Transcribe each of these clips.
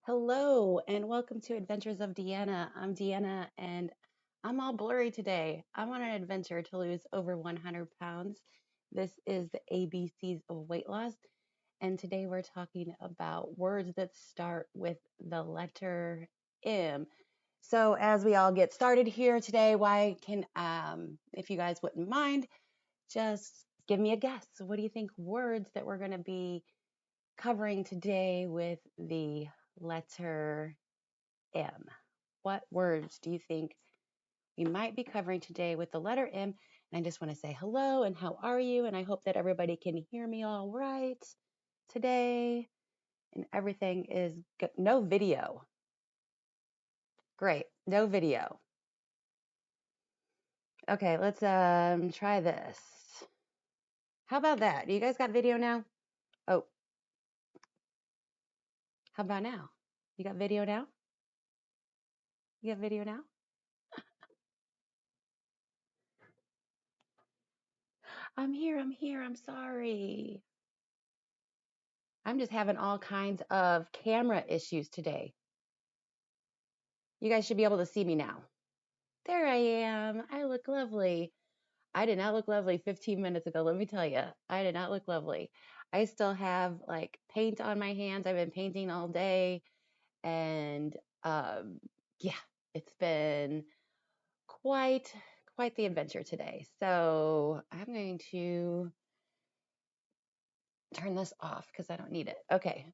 Hello and welcome to Adventures of Deanna. I'm Deanna and I'm all blurry today. I'm on an adventure to lose over 100 pounds. This is the ABCs of weight loss. And today we're talking about words that start with the letter M. So as we all get started here today, if you guys wouldn't mind, just give me a guess. What do you think words that we're going to be covering today with the letter M? What words do you think we might be covering today with the letter M? And I just want to say hello and how are you? And I hope that everybody can hear me all right today and everything is good. No video. Great. No video. Okay, let's try this. How about that? You guys got video now? Oh, how about now? You got video now? You got video now? I'm here. I'm sorry. I'm just having all kinds of camera issues today. You guys should be able to see me now. There I am. I look lovely. I did not look lovely 15 minutes ago. Let me tell you, I did not look lovely. I still have like paint on my hands. I've been painting all day. And yeah, it's been quite the adventure today. So I'm going to turn this off because I don't need it. Okay.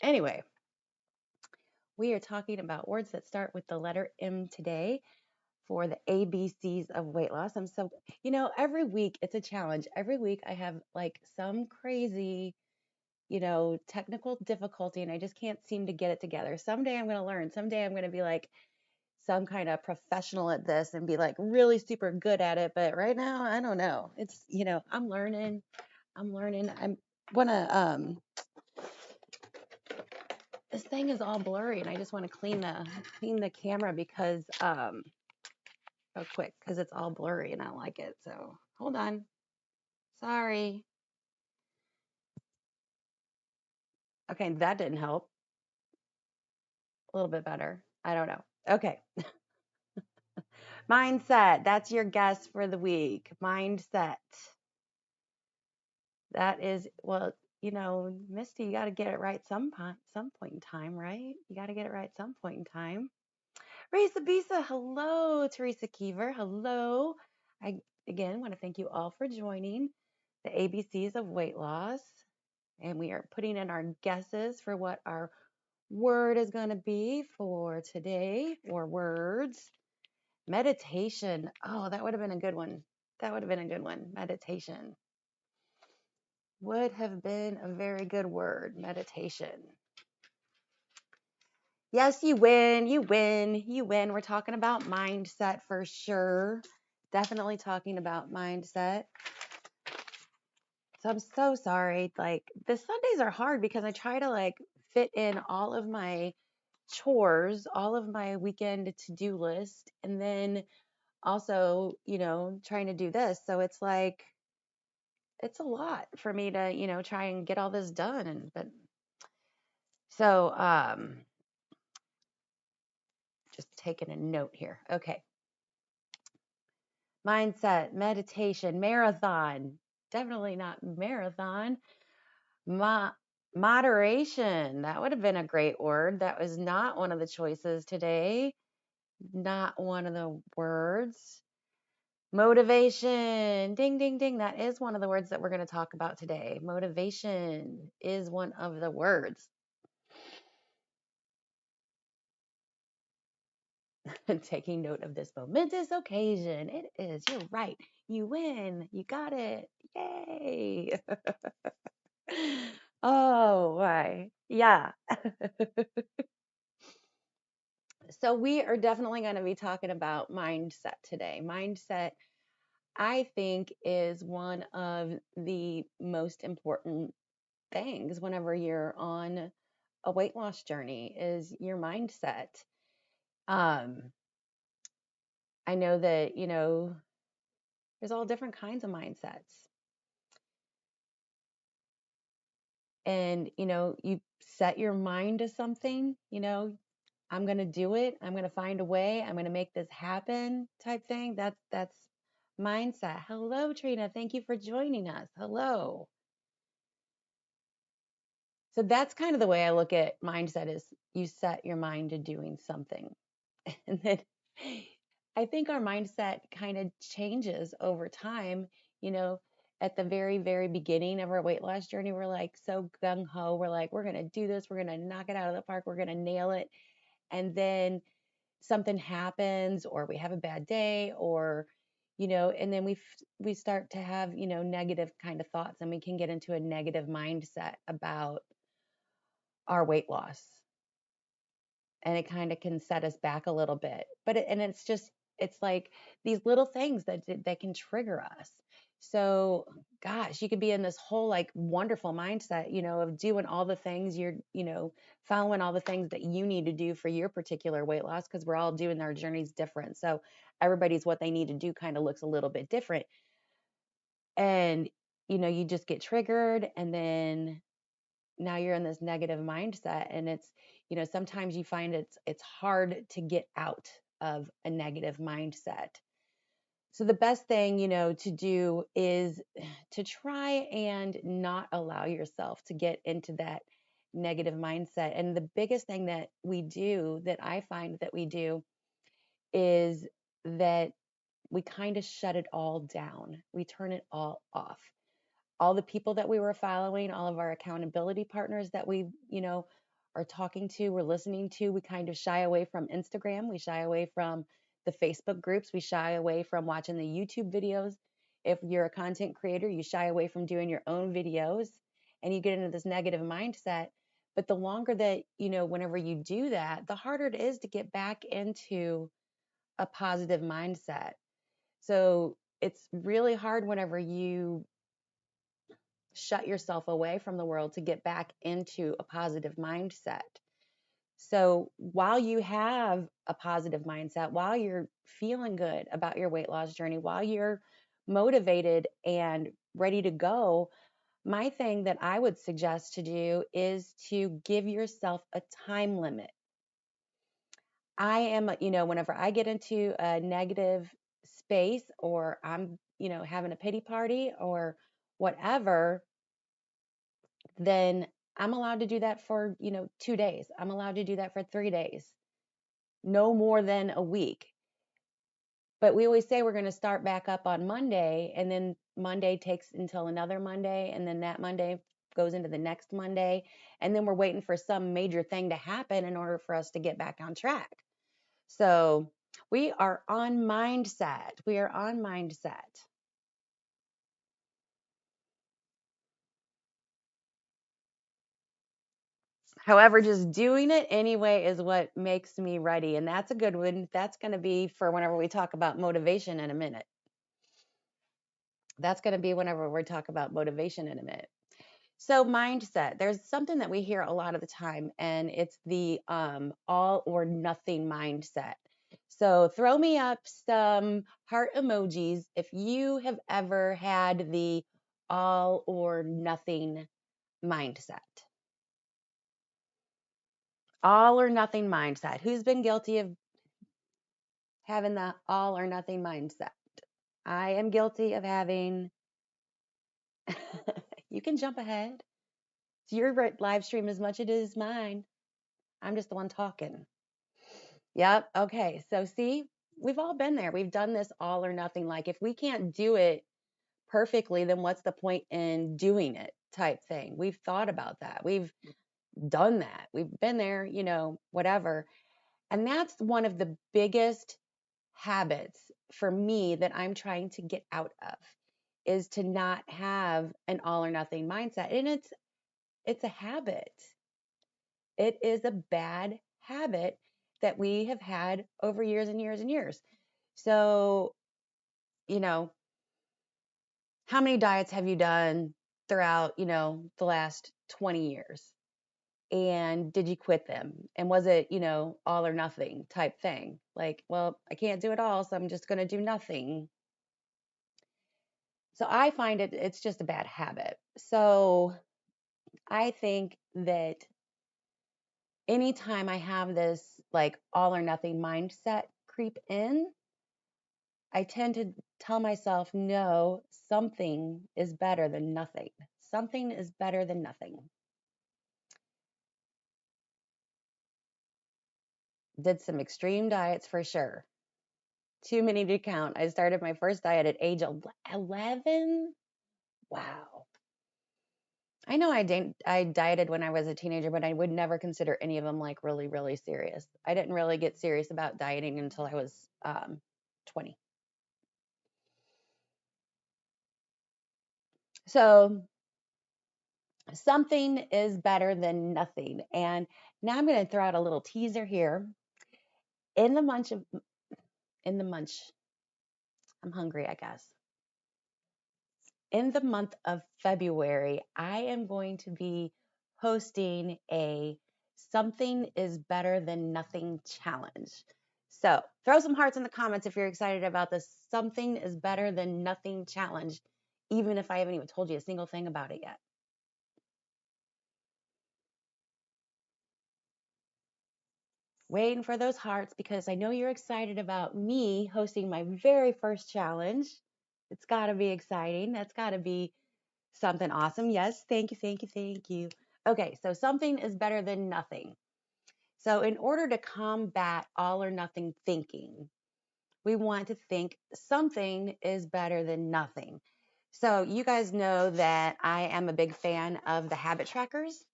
Anyway, we are talking about words that start with the letter M today for the ABCs of weight loss. I'm so, every week it's a challenge. Every week I have like some crazy, technical difficulty and I just can't seem to get it together. Someday I'm going to learn. Someday I'm going to be like some kind of professional at this and be like really super good at it. But right now, I don't know. It's, I'm learning. I want to, this thing is all blurry and I just want to clean the camera because, real quick because it's all blurry and I don't like it. So hold on. Sorry. Okay, that didn't help. A little bit better. I don't know. Okay. Mindset. That's your guess for the week. Mindset. That is, well, Misty, you got to get it right some point in time, right? You got to get it right some point in time. Risa Bisa, hello. Teresa Keever, hello. I, again, want to thank you all for joining the ABCs of weight loss. And we are putting in our guesses for what our word is going to be for today, or words. Meditation. Oh, that would have been a good one. Meditation would have been a very good word. Meditation. Yes, you win. We're talking about mindset for sure. Definitely talking about mindset. So I'm so sorry. Like the Sundays are hard because I try to like fit in all of my chores, all of my weekend to-do list, and then also, trying to do this. So it's like, it's a lot for me to, try and get all this done. So, just taking a note here. Okay. Mindset, meditation, marathon. Definitely not marathon. Moderation. That would have been a great word. That was not one of the choices today. Not one of the words. Motivation. Ding, ding, ding. That is one of the words that we're going to talk about today. Motivation is one of the words. Taking note of this momentous occasion. It is. You're right. You win. You got it. Yay. Oh, my. Yeah. So we are definitely going to be talking about mindset today. Mindset, I think, is one of the most important things whenever you're on a weight loss journey is your mindset. I know that, there's all different kinds of mindsets. And, you set your mind to something, I'm going to do it. I'm going to find a way. I'm going to make this happen type thing. That's mindset. Hello, Trina. Thank you for joining us. Hello. So that's kind of the way I look at mindset is you set your mind to doing something. And then I think our mindset kind of changes over time. You know, at the very, very beginning of our weight loss journey, we're like so gung ho. We're like, we're going to do this. We're going to knock it out of the park. We're going to nail it. And then something happens, or we have a bad day, or, and then we start to have, negative kind of thoughts, and we can get into a negative mindset about our weight loss, and it kind of can set us back a little bit. And it's just, it's like these little things that can trigger us. So, gosh, you could be in this whole like wonderful mindset, of doing all the things following all the things that you need to do for your particular weight loss, because we're all doing our journeys different. So everybody's what they need to do kind of looks a little bit different. And, you just get triggered, and then now you're in this negative mindset, and it's, sometimes you find it's hard to get out of a negative mindset. So the best thing, to do is to try and not allow yourself to get into that negative mindset. And the biggest thing that I find that we do is that we kind of shut it all down. We turn it all off. All the people that we were following, all of our accountability partners that we, are talking to, we're listening to, we kind of shy away from Instagram. We shy away from the Facebook groups. We shy away from watching the YouTube videos. If you're a content creator, you shy away from doing your own videos, and you get into this negative mindset. But the longer that, whenever you do that, the harder it is to get back into a positive mindset. So it's really hard whenever you shut yourself away from the world to get back into a positive mindset. So while you have a positive mindset, while you're feeling good about your weight loss journey, while you're motivated and ready to go, my thing that I would suggest to do is to give yourself a time limit. I am, whenever I get into a negative space, or I'm, having a pity party or whatever, then I'm allowed to do that for, 2 days. I'm allowed to do that for 3 days, no more than a week. But we always say we're going to start back up on Monday, and then Monday takes until another Monday, and then that Monday goes into the next Monday. And then we're waiting for some major thing to happen in order for us to get back on track. So we are on mindset. We are on mindset. However, just doing it anyway is what makes me ready. And that's a good one. That's going to be for whenever we talk about motivation in a minute. That's going to be whenever we talk about motivation in a minute. So, mindset, there's something that we hear a lot of the time, and it's the all or nothing mindset. So, throw me up some heart emojis if you have ever had the all or nothing mindset. All or nothing mindset. Who's been guilty of having the all or nothing mindset? I am guilty of having. You can jump ahead. It's your live stream as much as it is mine. I'm just the one talking. Yep. Okay. So see, we've all been there. We've done this all or nothing. Like if we can't do it perfectly, then what's the point in doing it type thing? We've thought about that. We've done that. We've been there, whatever. And that's one of the biggest habits for me that I'm trying to get out of, is to not have an all or nothing mindset. And it's a habit. It is a bad habit that we have had over years and years and years. So, how many diets have you done throughout, the last 20 years? And did you quit them? And was it, all or nothing type thing? Like, well, I can't do it all, so I'm just going to do nothing. So I find it's just a bad habit. So I think that anytime I have this like all or nothing mindset creep in, I tend to tell myself, no, something is better than nothing. Something is better than nothing. Did some extreme diets for sure. Too many to count. I started my first diet at age 11. Wow. I know I dieted when I was a teenager, but I would never consider any of them like really, really serious. I didn't really get serious about dieting until I was 20. So something is better than nothing. And now I'm going to throw out a little teaser here. In the munch of, in the munch, I'm hungry, I guess. In the month of February, I am going to be hosting a Something is Better Than Nothing challenge. So throw some hearts in the comments if you're excited about this Something is Better Than Nothing challenge, even if I haven't even told you a single thing about it yet. Waiting for those hearts because I know you're excited about me hosting my very first challenge. It's got to be exciting. That's got to be something awesome. Yes, thank you, thank you, thank you. Okay, so something is better than nothing. So, in order to combat all or nothing thinking, we want to think something is better than nothing. So, you guys know that I am a big fan of the habit trackers,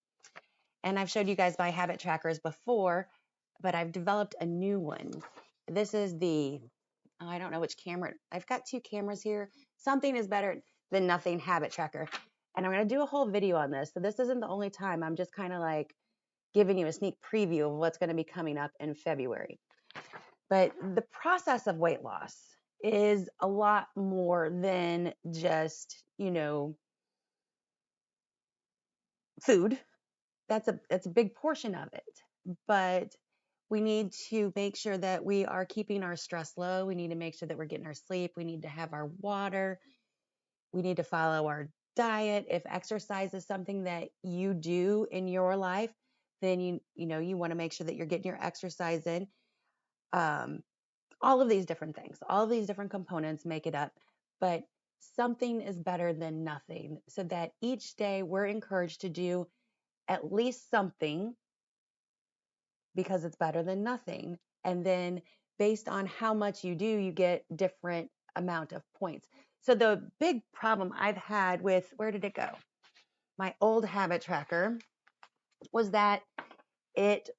and I've showed you guys my habit trackers before, but I've developed a new one. This is I don't know which camera. I've got two cameras here. Something is better than nothing habit tracker. And I'm going to do a whole video on this. So this isn't the only time. I'm just kind of like giving you a sneak preview of what's going to be coming up in February. But the process of weight loss is a lot more than just, food. That's a big portion of it. But we need to make sure that we are keeping our stress low. We need to make sure that we're getting our sleep. We need to have our water. We need to follow our diet. If exercise is something that you do in your life, then you want to make sure that you're getting your exercise in. All of these different things, all of these different components make it up, but something is better than nothing. So that each day we're encouraged to do at least something because it's better than nothing. And then based on how much you do, you get different amount of points. So the big problem I've had with, where did it go? My old habit tracker was that it,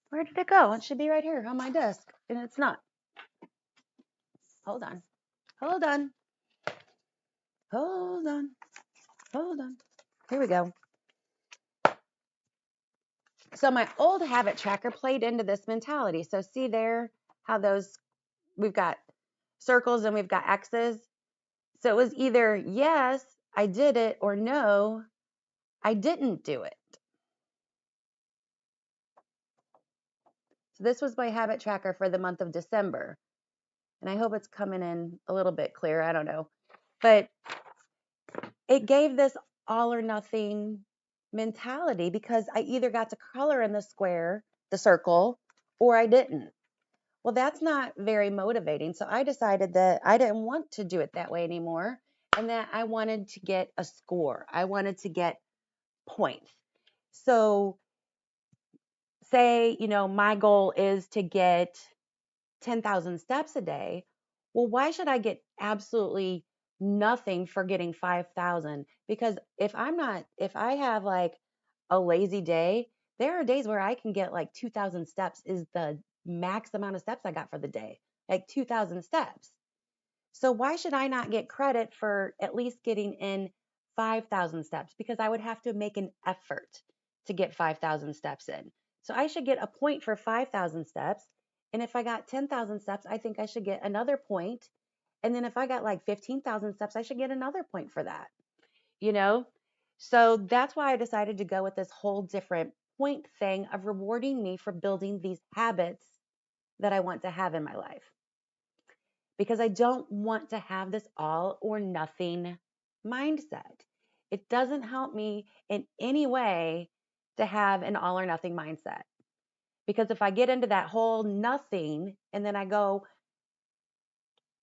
where did it go? It should be right here on my desk, and it's not. Hold on. Hold on. Hold on. Hold on. Here we go. So my old habit tracker played into this mentality. So see there how we've got circles and we've got X's. So it was either yes, I did it, or no, I didn't do it. So this was my habit tracker for the month of December. And I hope it's coming in a little bit clear. I don't know. But it gave this all or nothing mentality because I either got to color in the circle, or I didn't. Well, that's not very motivating. So I decided that I didn't want to do it that way anymore and that I wanted to get a score. I wanted to get points. So say, my goal is to get 10,000 steps a day. Well, why should I get absolutely nothing for getting 5,000? Because if I have like a lazy day, there are days where I can get like 2,000 steps is the max amount of steps I got for the day, like 2,000 steps. So why should I not get credit for at least getting in 5,000 steps? Because I would have to make an effort to get 5,000 steps in. So I should get a point for 5,000 steps. And if I got 10,000 steps, I think I should get another point. And then if I got like 15,000 steps, I should get another point for that, you know? So that's why I decided to go with this whole different point thing of rewarding me for building these habits that I want to have in my life, because I don't want to have this all or nothing mindset. It doesn't help me in any way to have an all or nothing mindset. Because if I get into that whole nothing and then I go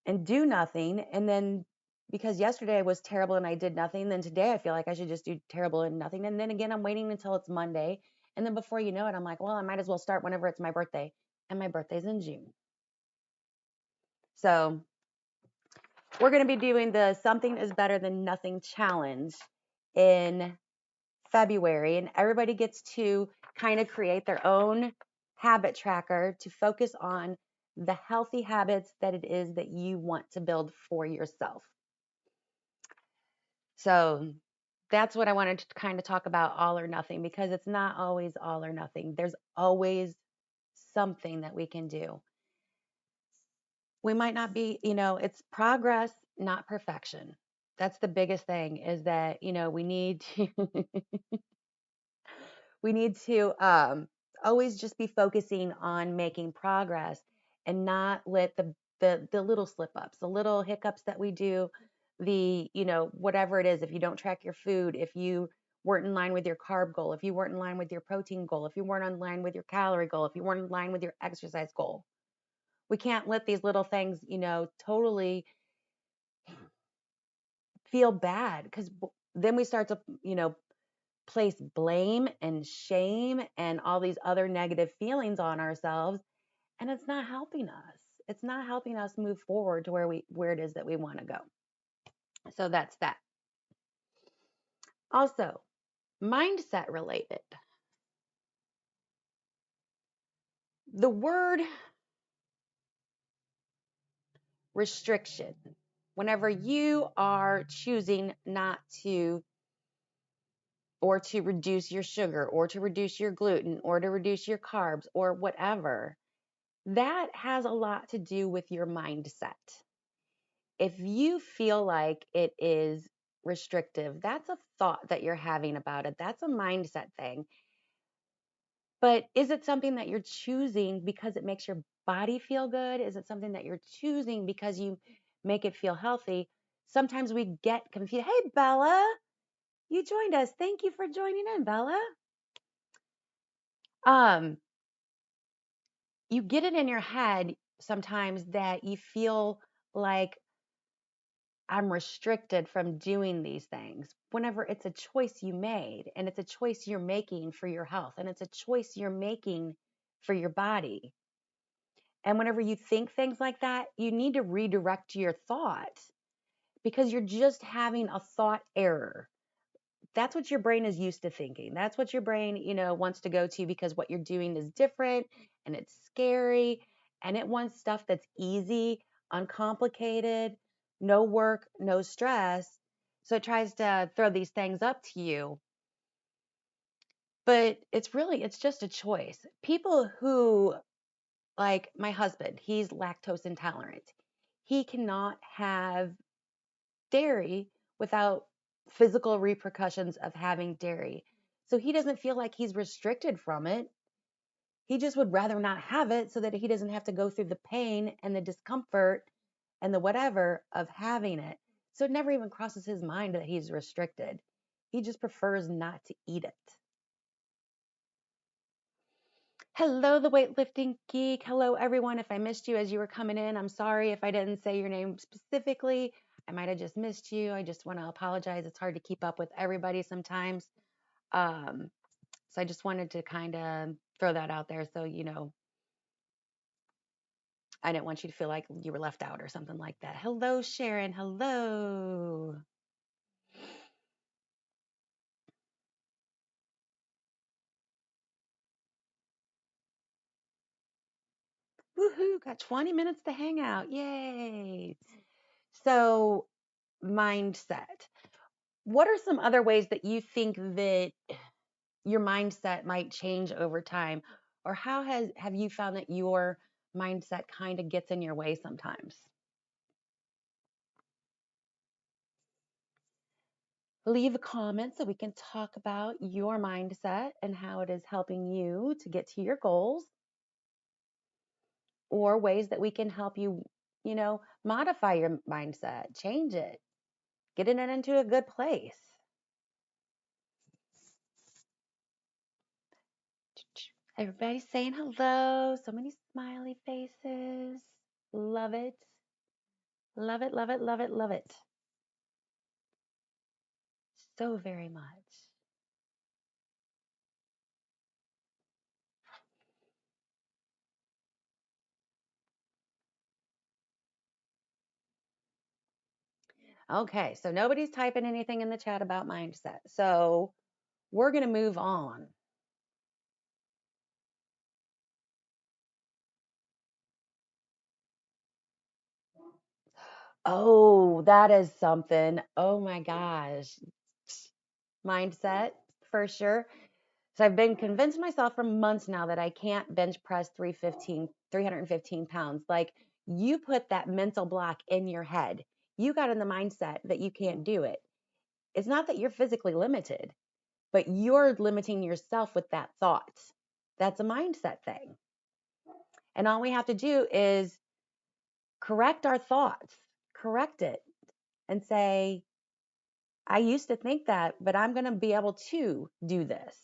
and do nothing, and then because yesterday I was terrible and I did nothing, then today I feel like I should just do terrible and nothing. And then again, I'm waiting until it's Monday. And then before you know it, I'm like, well, I might as well start whenever it's my birthday. And my birthday's in June. So we're going to be doing the Something is Better Than Nothing challenge in February. And everybody gets to kind of create their own habit tracker to focus on the healthy habits that it is that you want to build for yourself. So that's what I wanted to kind of talk about, all or nothing, because it's not always all or nothing. There's always something that we can do. We might not be, it's progress, not perfection. That's the biggest thing, is that, we need to we need to always just be focusing on making progress and not let the little slip ups, the little hiccups that we do, the whatever it is, if you don't track your food, if you weren't in line with your carb goal, if you weren't in line with your protein goal, if you weren't in line with your calorie goal, if you weren't in line with your exercise goal, we can't let these little things totally feel bad, because then we start to place blame and shame and all these other negative feelings on ourselves, and it's not helping us. It's not helping us move forward to where it is that we want to go. So that's that. Also, mindset related. The word restriction. Whenever you are choosing not to, or to reduce your sugar, or to reduce your gluten, or to reduce your carbs, or whatever, that has a lot to do with your mindset. If you feel like it is restrictive, that's a thought that you're having about it. That's a mindset thing. But is it something that you're choosing because it makes your body feel good? Is it something that you're choosing because you make it feel healthy? Sometimes we get confused. Hey, Bella, you joined us. Thank you for joining in, Bella. Um, you get it in your head sometimes that you feel like, I'm restricted from doing these things, whenever it's a choice you made, and it's a choice you're making for your health, and it's a choice you're making for your body. And whenever you think things like that, you need to redirect your thought, because you're just having a thought error. That's what your brain is used to thinking. That's what your brain, wants to go to, because what you're doing is different and it's scary, and it wants stuff that's easy, uncomplicated, no work, no stress. So it tries to throw these things up to you. But it's just a choice. People who, like my husband, he's lactose intolerant. He cannot have dairy without physical repercussions of having dairy. So he doesn't feel like he's restricted from it. He just would rather not have it so that he doesn't have to go through the pain and the discomfort and the whatever of having it. So it never even crosses his mind that he's restricted. He just prefers not to eat it. Hello, the weightlifting geek. Hello, everyone. If I missed you as you were coming in, I'm sorry if I didn't say your name specifically. I might have just missed you. I just want to apologize. It's hard to keep up with everybody sometimes. Um, so I just wanted to kind of throw that out there. So, I didn't want you to feel like you were left out or something like that. Hello, Sharon. Hello. Woohoo. Got 20 minutes to hang out. Yay. So, mindset. What are some other ways that you think that your mindset might change over time? Or how have you found that your mindset kind of gets in your way sometimes? Leave a comment so we can talk about your mindset and how it is helping you to get to your goals, or ways that we can help you, modify your mindset, change it, get it into a good place. Everybody's saying hello. So many smiley faces. Love it. Love it, love it, love it, love it. So very much. Okay, so nobody's typing anything in the chat about mindset. So we're going to move on. Oh, that is something. Oh my gosh. Mindset for sure. So I've been convinced myself for months now that I can't bench press 315 pounds. Like you put that mental block in your head. You got in the mindset that you can't do it. It's not that you're physically limited, but you're limiting yourself with that thought. That's a mindset thing. And all we have to do is correct our thoughts, correct it, and say, I used to think that, but I'm going to be able to do this.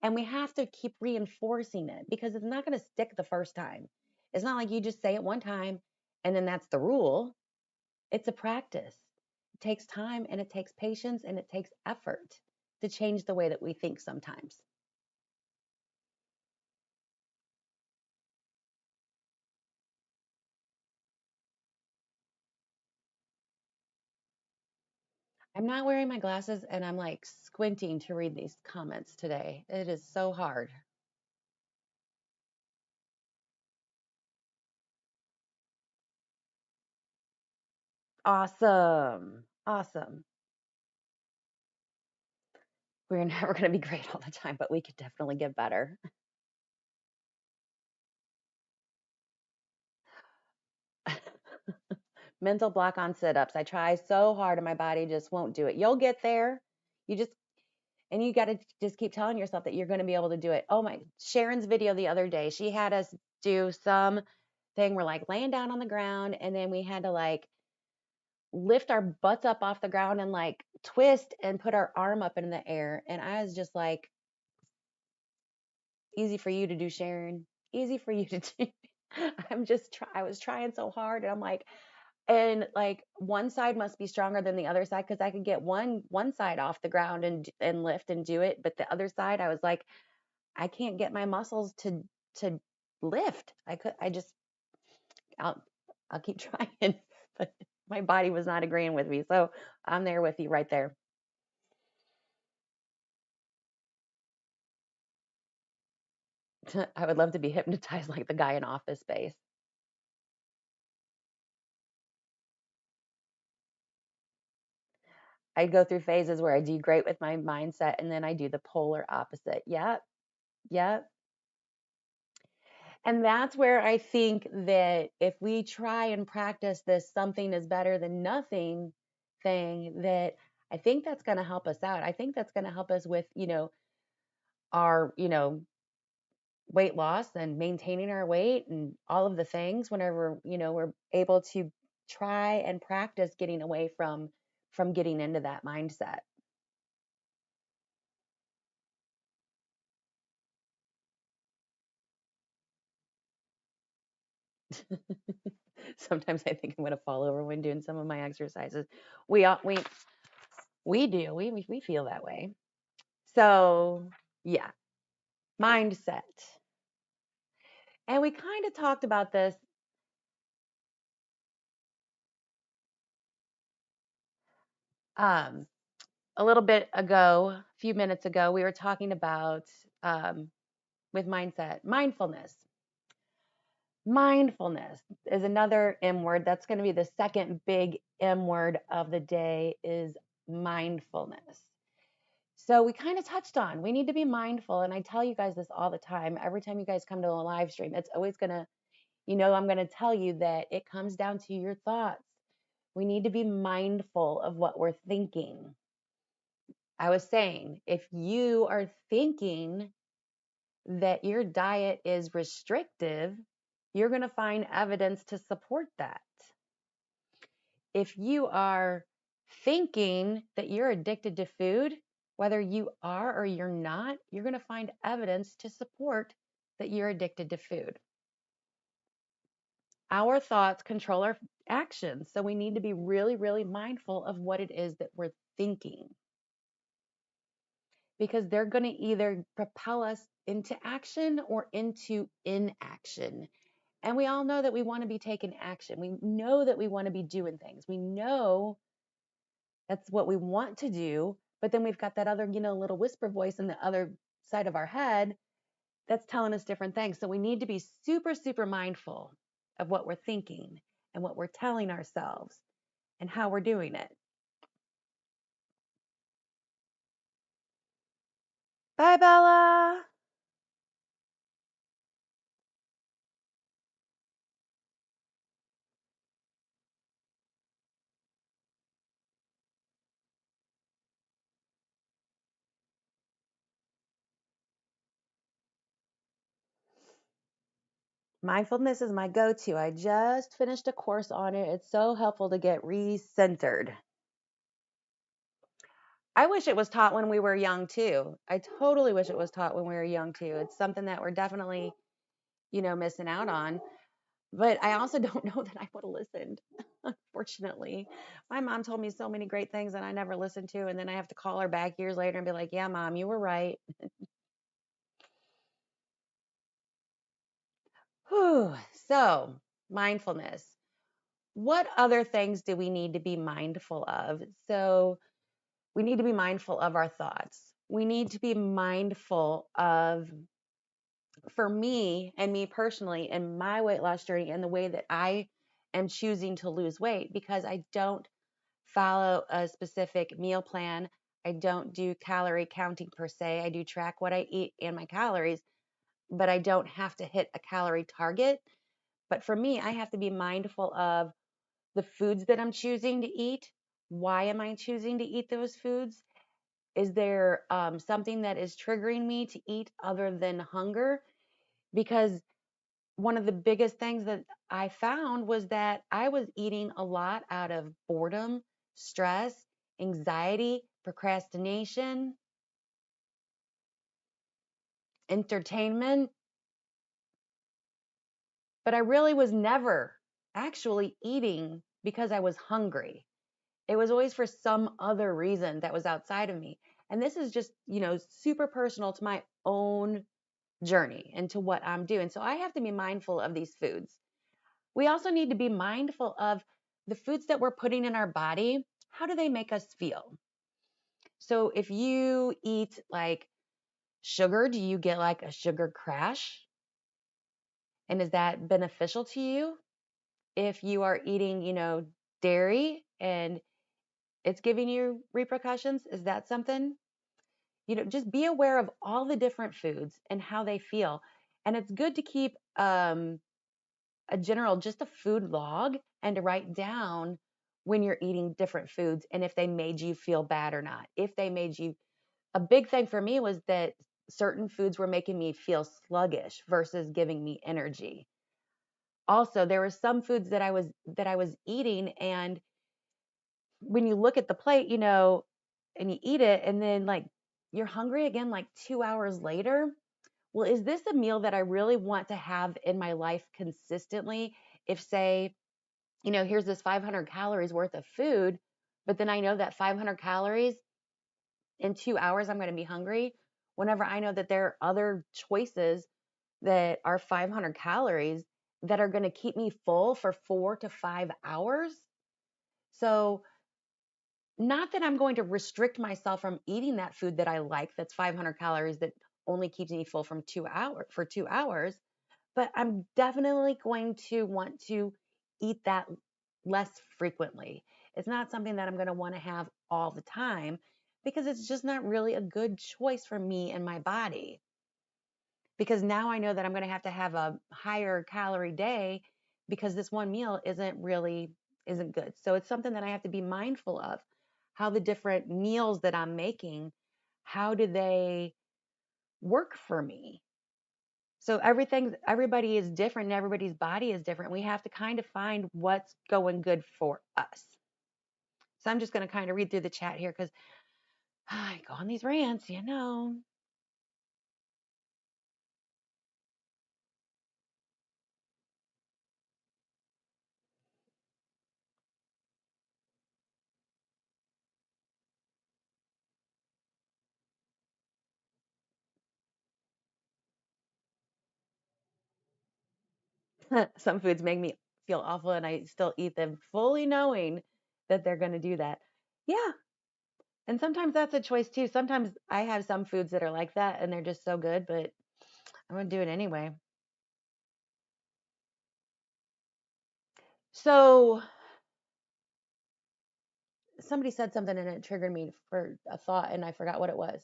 And we have to keep reinforcing it because it's not going to stick the first time. It's not like you just say it one time and then that's the rule. It's a practice. It takes time and it takes patience and it takes effort to change the way that we think sometimes. I'm not wearing my glasses and I'm like squinting to read these comments today. It is so hard. Awesome. Awesome. We're never going to be great all the time, but we could definitely get better. Mental block on sit-ups. I try so hard and my body just won't do it. You'll get there. You just and you got to just keep telling yourself that you're going to be able to do it. Oh my, Sharon's video the other day, she had us do some thing we're like laying down on the ground and then we had to like lift our butts up off the ground and like twist and put our arm up in the air. And I was just like, easy for you to do, Sharon. Easy for you to do. I was trying so hard and I'm like, and like one side must be stronger than the other side because I could get one side off the ground and lift and do it, but the other side I was like, I can't get my muscles to lift. I just I'll I'll keep trying, but my body was not agreeing with me. So I'm there with you right there. I would love to be hypnotized like the guy in Office Space. I go through phases where I do great with my mindset and then I do the polar opposite. Yep. Yep. And that's where I think that if we try and practice this something is better than nothing thing, that I think that's going to help us out. I think that's going to help us with, our, weight loss and maintaining our weight and all of the things whenever, we're able to try and practice getting away from getting into that mindset. Sometimes I think I'm going to fall over when doing some of my exercises. We all, we do. We feel that way. So, yeah, mindset. And we kind of talked about this um, a little bit ago, a few minutes ago. We were talking about with mindset, mindfulness. Mindfulness is another M word. That's going to be the second big M word of the day is mindfulness. So we kind of touched on we need to be mindful. And I tell you guys this all the time. Every time you guys come to a live stream, it's always going to, I'm going to tell you that it comes down to your thoughts. We need to be mindful of what we're thinking. I was saying, if you are thinking that your diet is restrictive, you're going to find evidence to support that. If you are thinking that you're addicted to food, Whether you are or you're not, you're going to find evidence to support that you're addicted to food. Our thoughts control our actions. So we need to be really, really mindful of what it is that we're thinking, because they're going to either propel us into action or into inaction. And we all know that we want to be taking action. We know that we want to be doing things. We know that's what we want to do. But then we've got that other, little whisper voice in the other side of our head that's telling us different things. So we need to be super, super mindful of what we're thinking and what we're telling ourselves and how we're doing it. Bye, Bella. Mindfulness is my go-to. I just finished a course on it. It's so helpful to get re-centered. I wish it was taught when we were young too. I totally wish it was taught when we were young too. It's something that we're definitely, missing out on. But I also don't know that I would have listened, unfortunately. My mom told me so many great things that I never listened to. And then I have to call her back years later and be like, yeah, Mom, you were right. Whew. So, mindfulness. What other things do we need to be mindful of? So, we need to be mindful of our thoughts. We need to be mindful of, for me and me personally, and my weight loss journey and the way that I am choosing to lose weight, because I don't follow a specific meal plan. I don't do calorie counting per se. I do track what I eat and my calories, but I don't have to hit a calorie target. But for me, I have to be mindful of the foods that I'm choosing to eat. Why am I choosing to eat those foods? Is there something that is triggering me to eat other than hunger? Because one of the biggest things that I found was that I was eating a lot out of boredom, stress, anxiety, procrastination, entertainment, but I really was never actually eating because I was hungry. It was always for some other reason that was outside of me. And this is just, super personal to my own journey and to what I'm doing. So I have to be mindful of these foods. We also need to be mindful of the foods that we're putting in our body. How do they make us feel? So if you eat like sugar, do you get like a sugar crash? And is that beneficial to you? If you are eating, dairy and it's giving you repercussions, is that something? Just be aware of all the different foods and how they feel. And it's good to keep just a food log, and to write down when you're eating different foods and if they made you feel bad or not. If they made you, a big thing for me was that certain foods were making me feel sluggish versus giving me energy. Also, there were some foods that I was eating, and when you look at the plate, and you eat it, and then like you're hungry again like 2 hours later. Well, is this a meal that I really want to have in my life consistently? If, say, here's this 500 calories worth of food, but then I know that 500 calories in 2 hours, I'm going to be hungry. Whenever I know that there are other choices that are 500 calories that are going to keep me full for 4 to 5 hours. So, not that I'm going to restrict myself from eating that food that I like, that's 500 calories, that only keeps me full from 2 hours, but I'm definitely going to want to eat that less frequently. It's not something that I'm going to want to have all the time, because it's just not really a good choice for me and my body. Because now I know that I'm going to have a higher calorie day, because this one meal isn't good. So it's something that I have to be mindful of. How the different meals that I'm making, how do they work for me? So everybody is different and everybody's body is different. We have to kind of find what's going good for us. So I'm just going to kind of read through the chat here, because I go on these rants, you know. Some foods make me feel awful and I still eat them fully knowing that they're going to do that. Yeah. And sometimes that's a choice too. Sometimes I have some foods that are like that and they're just so good, but I'm going to do it anyway. So somebody said something and it triggered me for a thought and I forgot what it was.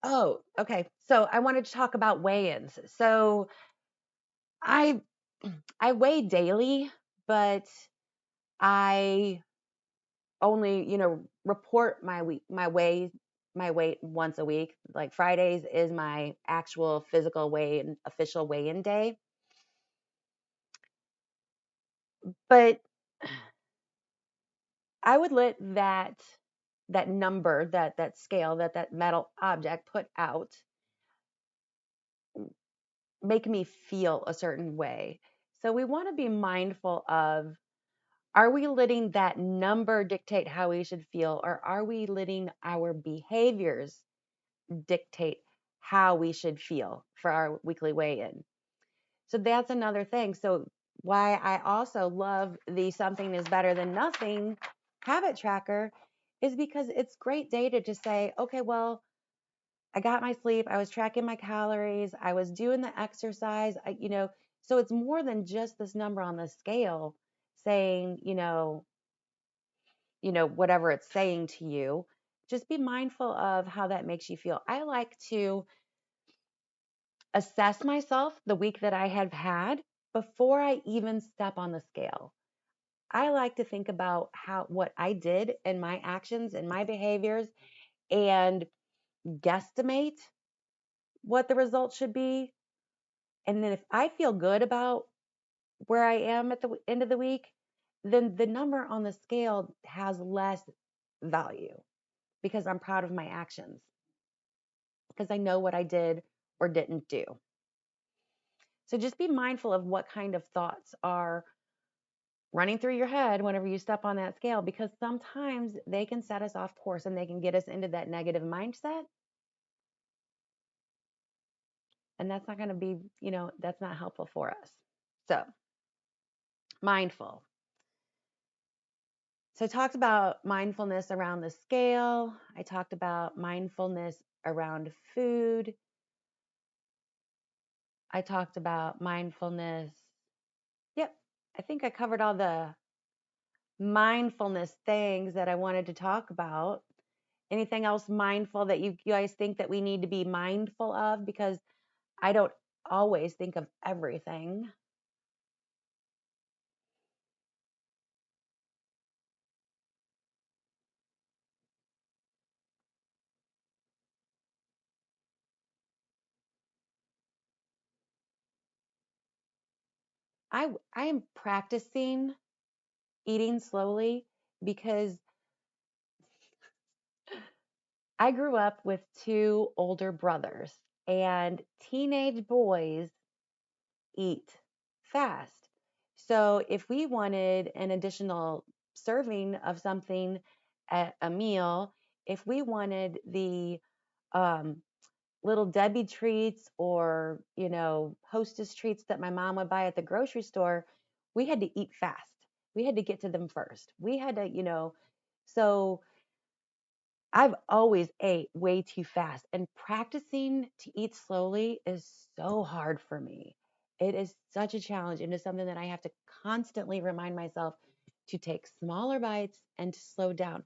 Oh, okay. So I wanted to talk about weigh-ins. So I I weigh daily, but I only, report my weight once a week. Like Fridays is my actual physical weigh and official weigh-in day. But I would let that number, that scale, that metal object put out make me feel a certain way. So we want to be mindful of, are we letting that number dictate how we should feel, or are we letting our behaviors dictate how we should feel for our weekly weigh-in? So that's another thing. So why I also love the something is better than nothing habit tracker is because it's great data to say, okay, well, I got my sleep, I was tracking my calories, I was doing the exercise, so it's more than just this number on the scale saying, whatever it's saying to you. Just be mindful of how that makes you feel. I like to assess myself the week that I have had before I even step on the scale. I like to think about what I did and my actions and my behaviors and guesstimate what the results should be. And then if I feel good about where I am at the end of the week, then the number on the scale has less value because I'm proud of my actions, because I know what I did or didn't do. So just be mindful of what kind of thoughts are running through your head whenever you step on that scale, because sometimes they can set us off course and they can get us into that negative mindset. And that's not going to be, that's not helpful for us. So, mindful. So, I talked about mindfulness around the scale. I talked about mindfulness around food. I talked about mindfulness. Yep. I think I covered all the mindfulness things that I wanted to talk about. Anything else mindful that you guys think that we need to be mindful of? Because I don't always think of everything. I am practicing eating slowly because I grew up with two older brothers, and teenage boys eat fast. So if we wanted an additional serving of something at a meal, if we wanted the um, little Debbie treats or, Hostess treats that my mom would buy at the grocery store, we had to eat fast. We had to get to them first. We had to, so I've always ate way too fast, and practicing to eat slowly is so hard for me. It is such a challenge, and it's something that I have to constantly remind myself to take smaller bites and to slow down.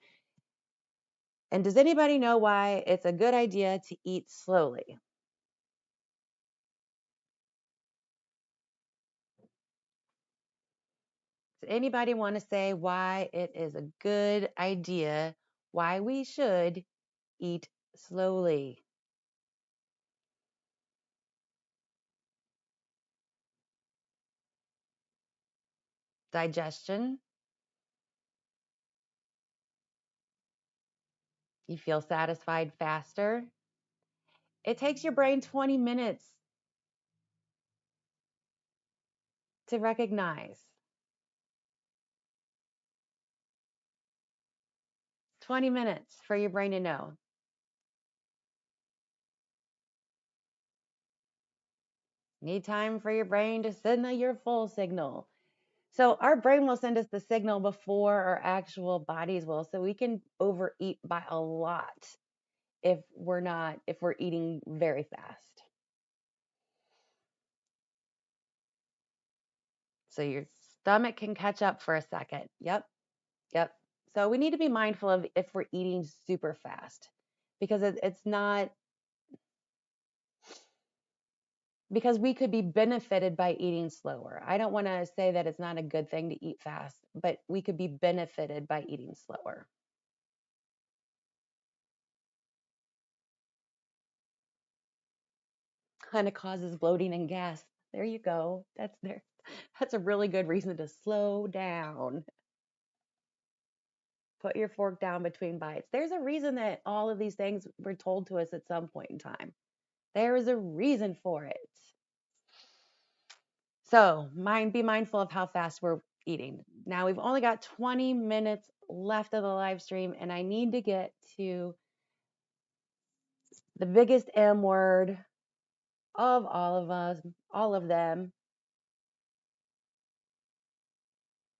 And does anybody know why it's a good idea to eat slowly? Does anybody want to say why it is a good idea, why we should eat slowly? Digestion. You feel satisfied faster. It takes your brain 20 minutes to recognize. 20 minutes for your brain to know. Need time for your brain to send your full signal. So our brain will send us the signal before our actual bodies will. So we can overeat by a lot if we're eating very fast. So your stomach can catch up for a second. Yep. Yep. So we need to be mindful of if we're eating super fast because it's not, because we could be benefited by eating slower. I don't want to say that it's not a good thing to eat fast, but we could be benefited by eating slower. And it causes bloating and gas. There you go. That's there. That's a really good reason to slow down. Put your fork down between bites. There's a reason that all of these things were told to us at some point in time. There is a reason for it. So, be mindful of how fast we're eating. Now, we've only got 20 minutes left of the live stream, and I need to get to the biggest M word of all of us, all of them.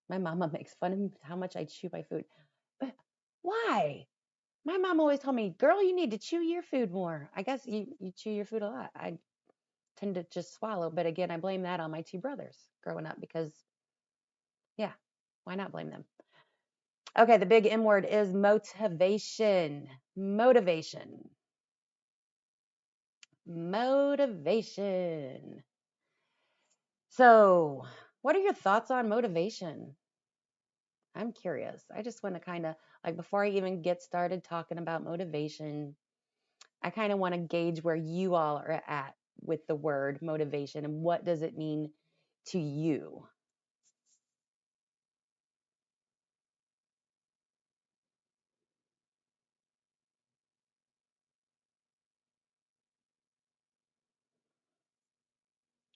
My mama makes fun of how much I chew my food. But why? My mom always told me, girl, you need to chew your food more. I guess you chew your food a lot. I tend to just swallow. But again, I blame that on my two brothers growing up because, yeah, why not blame them? Okay, the big M word is motivation. Motivation. Motivation. So, what are your thoughts on motivation? I'm curious. I just want to kind of, like, before I even get started talking about motivation, I kind of want to gauge where you all are at with the word motivation and what does it mean to you?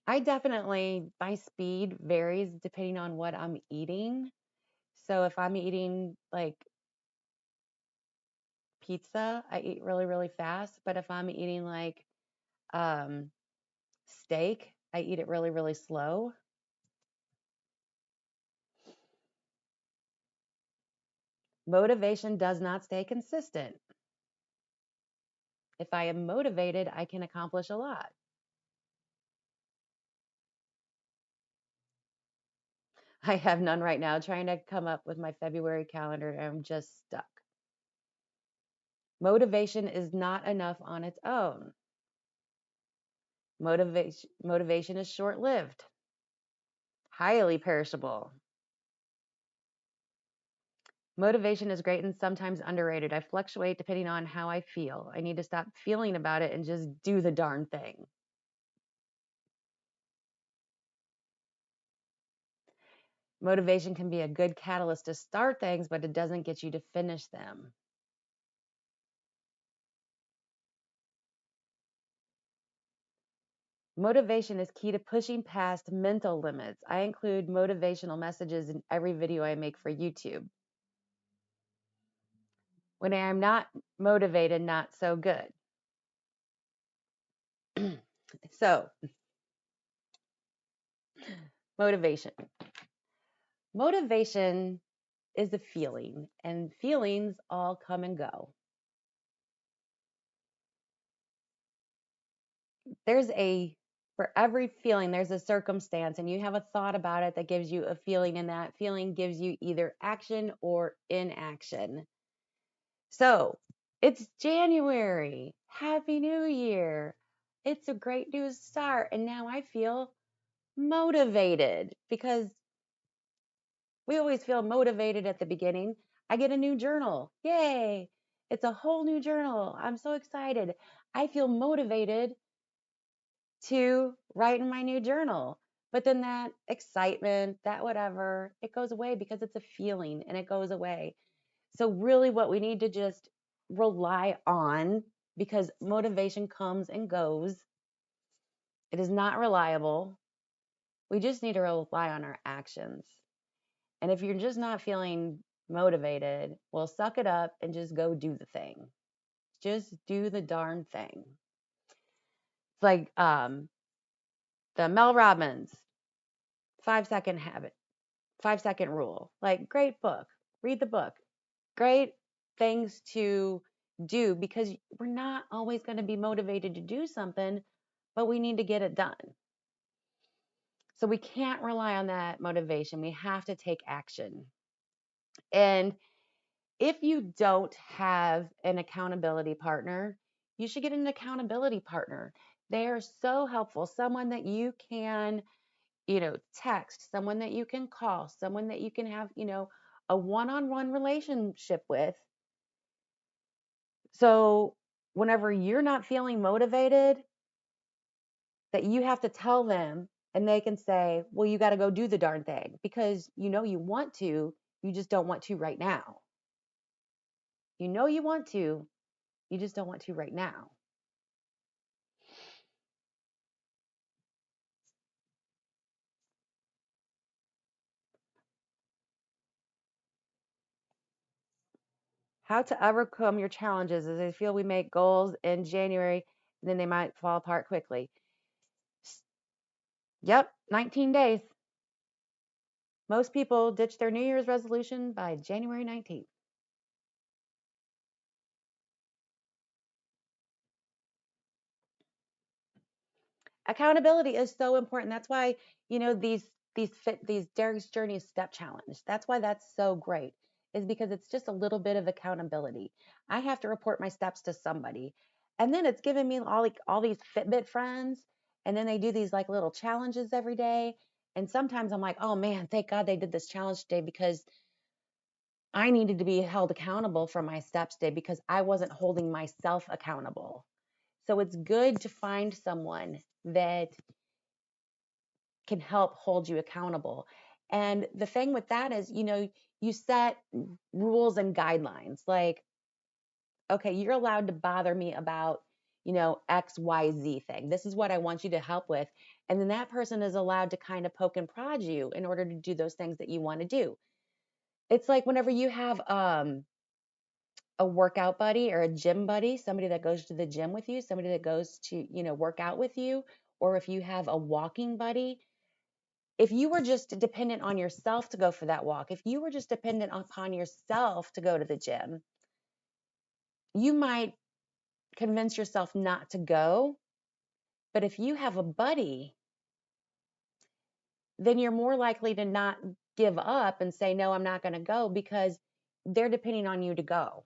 I definitely, my speed varies depending on what I'm eating. So if I'm eating like pizza, I eat really, really fast. But if I'm eating like um, steak, I eat it really, really slow. Motivation does not stay consistent. If I am motivated, I can accomplish a lot. I have none right now, trying to come up with my February calendar, and I'm just stuck. Motivation is not enough on its own. Motivation is short-lived, highly perishable. Motivation is great and sometimes underrated. I fluctuate depending on how I feel. I need to stop feeling about it and just do the darn thing. Motivation can be a good catalyst to start things, but it doesn't get you to finish them. Motivation is key to pushing past mental limits. I include motivational messages in every video I make for YouTube. When I am not motivated, not so good. So, motivation. Motivation is a feeling, and feelings all come and go. For every feeling, there's a circumstance, and you have a thought about it that gives you a feeling, and that feeling gives you either action or inaction. So it's January. Happy New Year. It's a great new start. And now I feel motivated because we always feel motivated at the beginning. I get a new journal. Yay. It's a whole new journal. I'm so excited. I feel motivated to write in my new journal. But then that excitement, that whatever, it goes away because it's a feeling and it goes away. So, really, what we need to just rely on, because motivation comes and goes. It is not reliable. We just need to rely on our actions. And if you're just not feeling motivated, well, suck it up and just go do the thing. Just do the darn thing. It's like the Mel Robbins 5 second habit, 5 second rule. Like, great book. Read the book. Great things to do, because we're not always going to be motivated to do something, but we need to get it done. So we can't rely on that motivation. We have to take action. And if you don't have an accountability partner, you should get an accountability partner. They are so helpful. Someone that you can, text, someone that you can call, someone that you can have, a one-on-one relationship with. So whenever you're not feeling motivated, that you have to tell them, and they can say, well, you got to go do the darn thing, because you want to, you just don't want to right now. You want to, you just don't want to right now. How to overcome your challenges is I feel we make goals in January and then they might fall apart quickly. Yep, 19 days. Most people ditch their New Year's resolution by January 19th. Accountability is so important. That's why, these Derek's Journey Step Challenge. That's why that's so great. Is because it's just a little bit of accountability. I have to report my steps to somebody. And then it's giving me all these Fitbit friends, and then they do these like little challenges every day. And sometimes I'm like, "Oh man, thank God they did this challenge today, because I needed to be held accountable for my steps today, because I wasn't holding myself accountable." So it's good to find someone that can help hold you accountable. And the thing with that is, you set rules and guidelines. Like, okay, you're allowed to bother me about, XYZ thing. This is what I want you to help with. And then that person is allowed to kind of poke and prod you in order to do those things that you want to do. It's like whenever you have a workout buddy or a gym buddy, somebody that goes to the gym with you, somebody that goes to, work out with you, or if you have a walking buddy. If you were just dependent on yourself to go for that walk, if you were just dependent upon yourself to go to the gym, you might convince yourself not to go. But if you have a buddy, then you're more likely to not give up and say, no, I'm not going to go, because they're depending on you to go.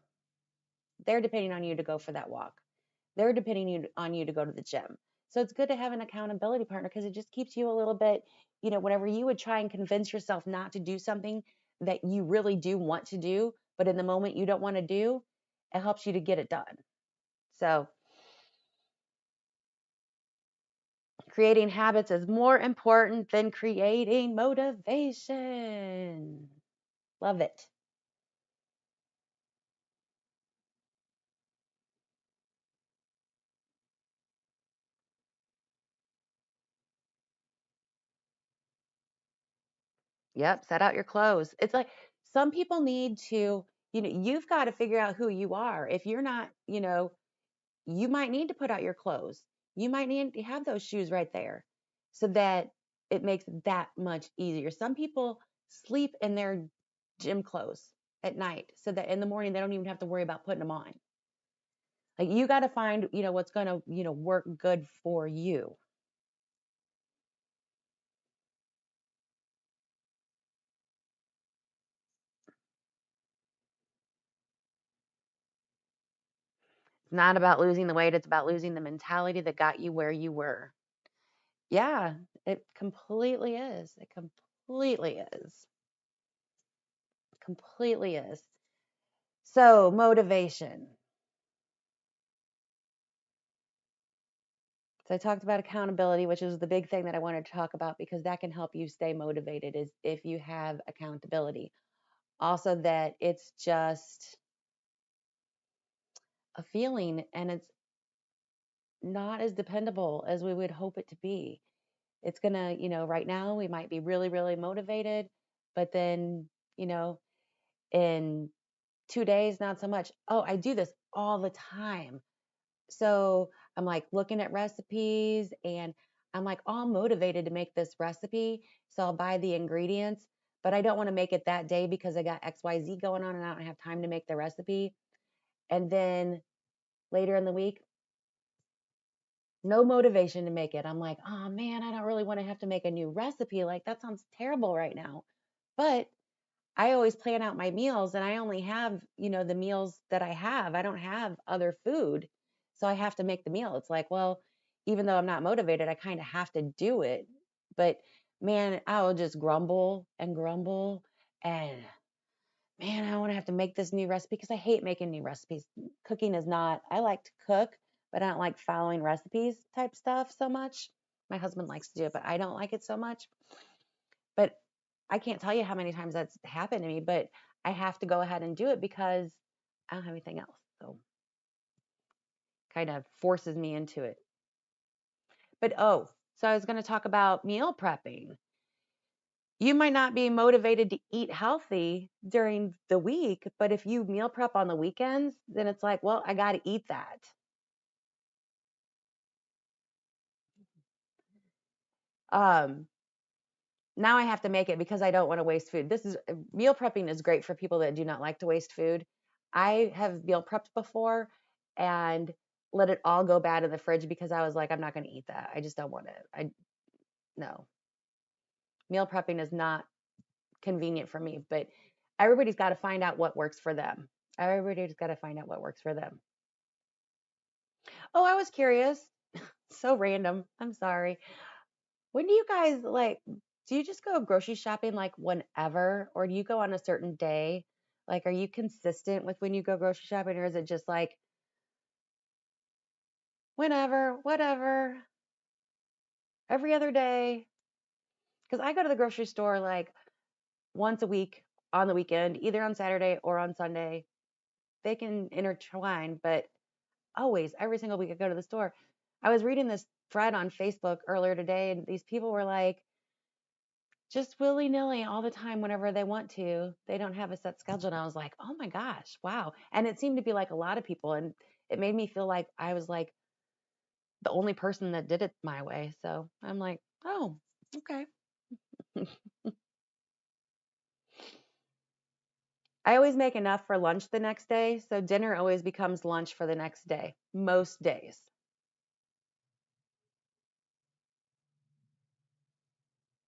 They're depending on you to go for that walk. They're depending on you to go to the gym. So it's good to have an accountability partner, because it just keeps you a little bit, whenever you would try and convince yourself not to do something that you really do want to do, but in the moment you don't want to do, it helps you to get it done. So creating habits is more important than creating motivation. Love it. Yep, set out your clothes. It's like some people need to, you've got to figure out who you are. If you're not, you might need to put out your clothes. You might need to have those shoes right there, so that it makes it that much easier. Some people sleep in their gym clothes at night, so that in the morning they don't even have to worry about putting them on. Like, you got to find, what's going to, work good for you. It's not about losing the weight. It's about losing the mentality that got you where you were. Yeah, it completely is. It completely is. Completely is. So, motivation. So I talked about accountability, which is the big thing that I wanted to talk about, because that can help you stay motivated, is if you have accountability. Also, that it's just a feeling, and it's not as dependable as we would hope it to be. It's gonna, right now we might be really, really motivated, but then, you know, in 2 days, not so much. Oh, I do this all the time. So I'm like looking at recipes and I'm like all motivated to make this recipe. So I'll buy the ingredients, but I don't want to make it that day because I got XYZ going on and I don't have time to make the recipe. And then later in the week, no motivation to make it. I'm like, oh man, I don't really want to have to make a new recipe. Like that sounds terrible right now. But I always plan out my meals and I only have, the meals that I have. I don't have other food. So I have to make the meal. It's like, well, even though I'm not motivated, I kind of have to do it. But man, I will just grumble and grumble and man, I want to have to make this new recipe because I hate making new recipes. Cooking is not, I like to cook, but I don't like following recipes type stuff so much. My husband likes to do it, but I don't like it so much. But I can't tell you how many times that's happened to me, but I have to go ahead and do it because I don't have anything else. So kind of forces me into it. But so I was going to talk about meal prepping. You might not be motivated to eat healthy during the week, but if you meal prep on the weekends, then it's like, well, I got to eat that. Um, Now I have to make it because I don't want to waste food. This is Meal prepping is great for people that do not like to waste food. I have meal prepped before and let it all go bad in the fridge because I was like, I'm not going to eat that. I just don't want it. No. Meal prepping is not convenient for me, but everybody's got to find out what works for them. Everybody's got to find out what works for them. Oh, I was curious. So random. I'm sorry. When do you guys do you just go grocery shopping like whenever, or do you go on a certain day? Like, are you consistent with when you go grocery shopping, or is it just like whenever, whatever, every other day? Because I go to the grocery store like once a week on the weekend, either on Saturday or on Sunday. They can intertwine, but always, every single week I go to the store. I was reading this thread on Facebook earlier today, and these people were like, just willy nilly all the time whenever they want to. They don't have a set schedule. And I was like, oh my gosh, wow. And it seemed to be like a lot of people. And it made me feel like I was like the only person that did it my way. So I'm like, oh, okay. I always make enough for lunch the next day. So dinner always becomes lunch for the next day, most days.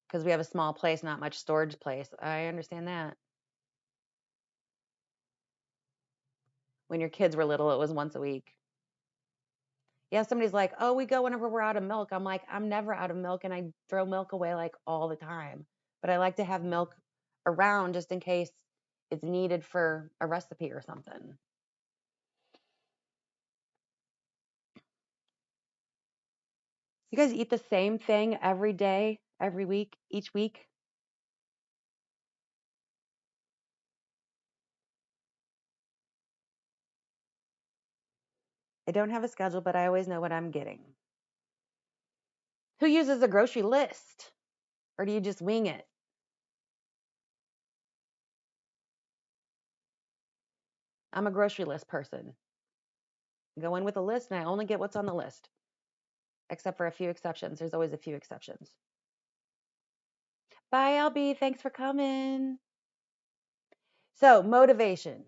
Because we have a small place, not much storage place. I understand that. When your kids were little, it was once a week. Yeah, somebody's like, oh, we go whenever we're out of milk. I'm like, I'm never out of milk and I throw milk away like all the time. But I like to have milk around just in case it's needed for a recipe or something. You guys eat the same thing every day, every week, each week? I don't have a schedule, but I always know what I'm getting. Who uses a grocery list? Or do you just wing it? I'm a grocery list person. I go in with a list and I only get what's on the list, except for a few exceptions. There's always a few exceptions. Bye, LB. Thanks for coming. So, motivation.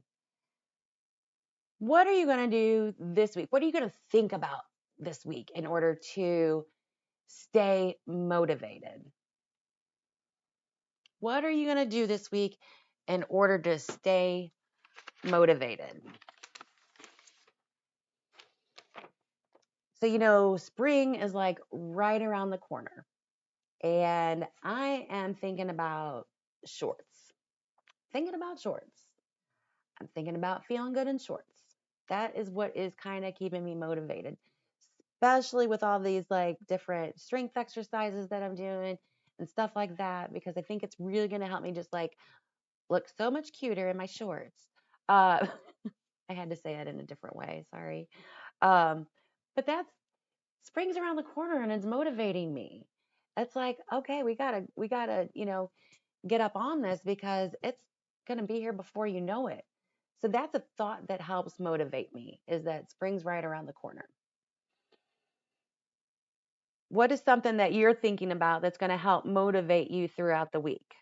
What are you going to do this week? What are you going to think about this week in order to stay motivated? What are you going to do this week in order to stay motivated? So, spring is like right around the corner. And I am thinking about shorts. Thinking about shorts. I'm thinking about feeling good in shorts. That is what is kind of keeping me motivated, especially with all these like different strength exercises that I'm doing and stuff like that, because I think it's really going to help me just like look so much cuter in my shorts. Uh, I had to say it in a different way. Sorry. Um, but that's spring's around the corner and it's motivating me. It's like, okay, we gotta, get up on this because it's gonna be here before you know it. So that's a thought that helps motivate me is that spring's right around the corner. What is something that you're thinking about that's going to help motivate you throughout the week?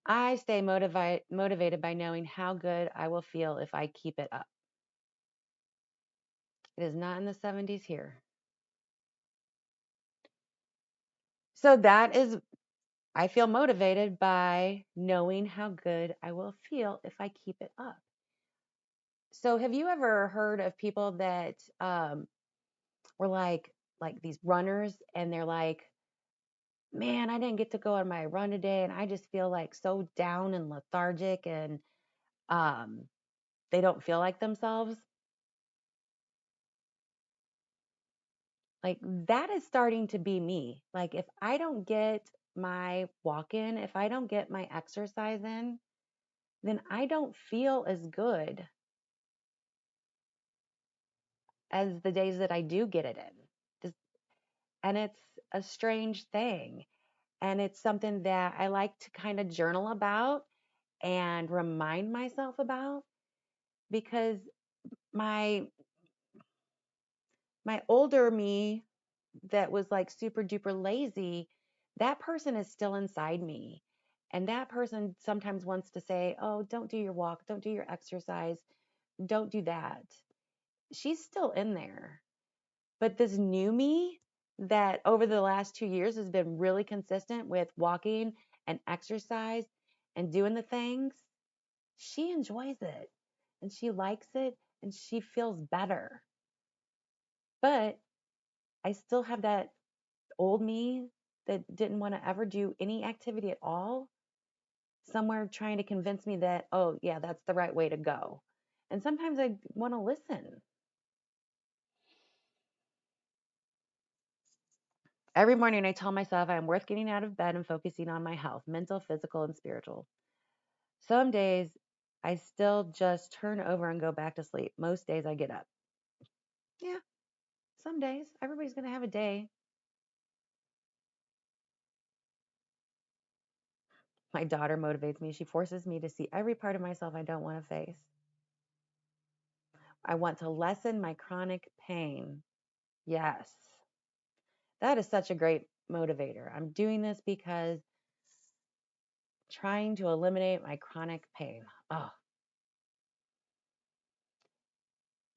I stay motivated by knowing how good I will feel if I keep it up. It is not in the 70s here. So that is, I feel motivated by knowing how good I will feel if I keep it up. So have you ever heard of people that were like these runners and they're like, man, I didn't get to go on my run today and I just feel like so down and lethargic and um they don't feel like themselves. Like that is starting to be me. Like if I don't get my walk in, if I don't get my exercise in, then I don't feel as good as the days that I do get it in. Just, and it's a strange thing. And it's something that I like to kind of journal about and remind myself about because my my older me that was like super duper lazy, that person is still inside me. And that person sometimes wants to say, oh, don't do your walk, don't do your exercise, don't do that. She's still in there. But this new me that over the last 2 years has been really consistent with walking and exercise and doing the things, she enjoys it and she likes it and she feels better. But I still have that old me that didn't want to ever do any activity at all, somewhere trying to convince me that, oh, yeah, that's the right way to go. And sometimes I want to listen. Every morning, I tell myself I am worth getting out of bed and focusing on my health, mental, physical, and spiritual. Some days, I still just turn over and go back to sleep. Most days, I get up. Yeah, some days. Everybody's going to have a day. My daughter motivates me. She forces me to see every part of myself I don't want to face. I want to lessen my chronic pain. Yes. That is such a great motivator. I'm doing this because trying to eliminate my chronic pain. Oh,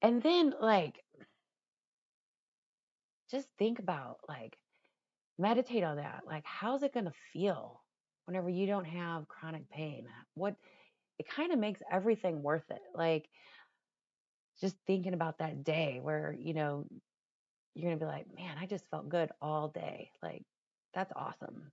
and then just think about meditate on that. Like, how's it going to feel whenever you don't have chronic pain? What it kind of makes everything worth it. Like, just thinking about that day where, you're going to be like, man, I just felt good all day. Like, that's awesome.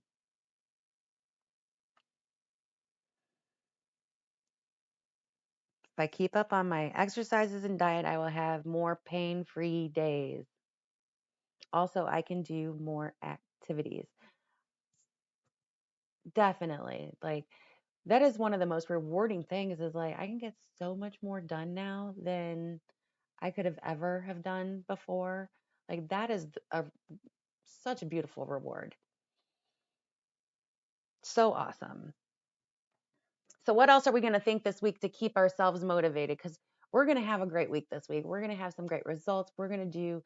If I keep up on my exercises and diet, I will have more pain free days. Also, I can do more activities. Definitely. Like, that is one of the most rewarding things is like, I can get so much more done now than I could have ever have done before. Like, that is such a beautiful reward. So awesome. So, what else are we going to think this week to keep ourselves motivated? Because we're going to have a great week this week. We're going to have some great results. We're going to do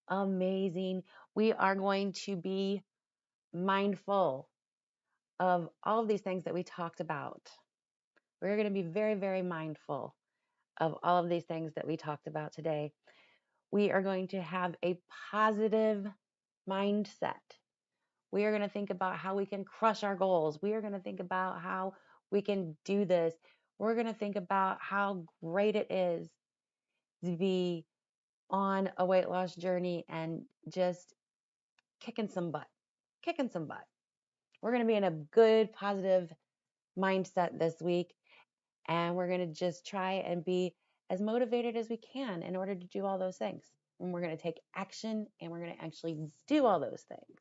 amazing. We are going to be mindful of all of these things that we talked about. We're going to be very, very mindful of all of these things that we talked about today. We are going to have a positive mindset. We are going to think about how we can crush our goals. We are going to think about how we can do this. We're going to think about how great it is to be on a weight loss journey and just kicking some butt, kicking some butt. We're going to be in a good, positive mindset this week. And we're going to just try and be as motivated as we can in order to do all those things. and we're going to take action, and we're going to actually do all those things.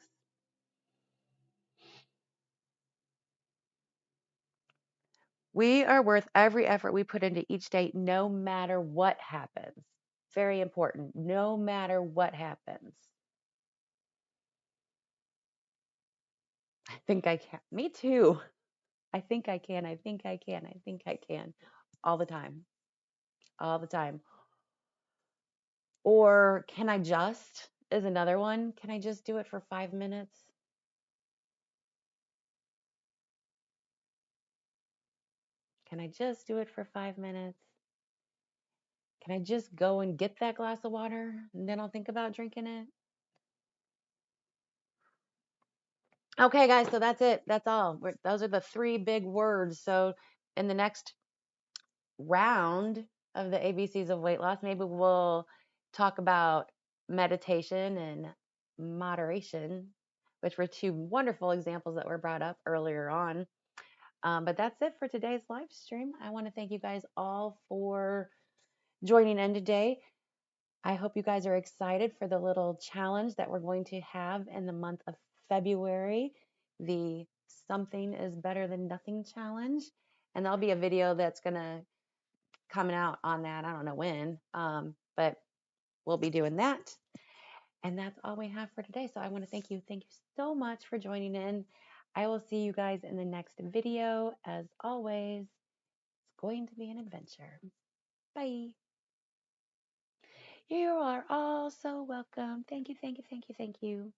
We are worth every effort we put into each day, no matter what happens. Very important. No matter what happens. I think I can. Me too. I think I can. I think I can. I think I can. All the time. All the time. Or can I just is another one. Can I just do it for 5 minutes? Can I just do it for 5 minutes? Can I just go and get that glass of water and then I'll think about drinking it? Okay, guys, so that's it. That's all. Those are the three big words. So in the next round of the ABCs of weight loss, maybe we'll talk about meditation and moderation, which were two wonderful examples that were brought up earlier on. But that's it for today's live stream. I want to thank you guys all for joining in today. I hope you guys are excited for the little challenge that we're going to have in the month of February, the Something is Better Than Nothing challenge. And there'll be a video that's going to coming out on that. I don't know when, but we'll be doing that. And that's all we have for today. So I want to thank you. Thank you so much for joining in. I will see you guys in the next video. As always, it's going to be an adventure. Bye. You are all so welcome. Thank you, thank you, thank you, thank you.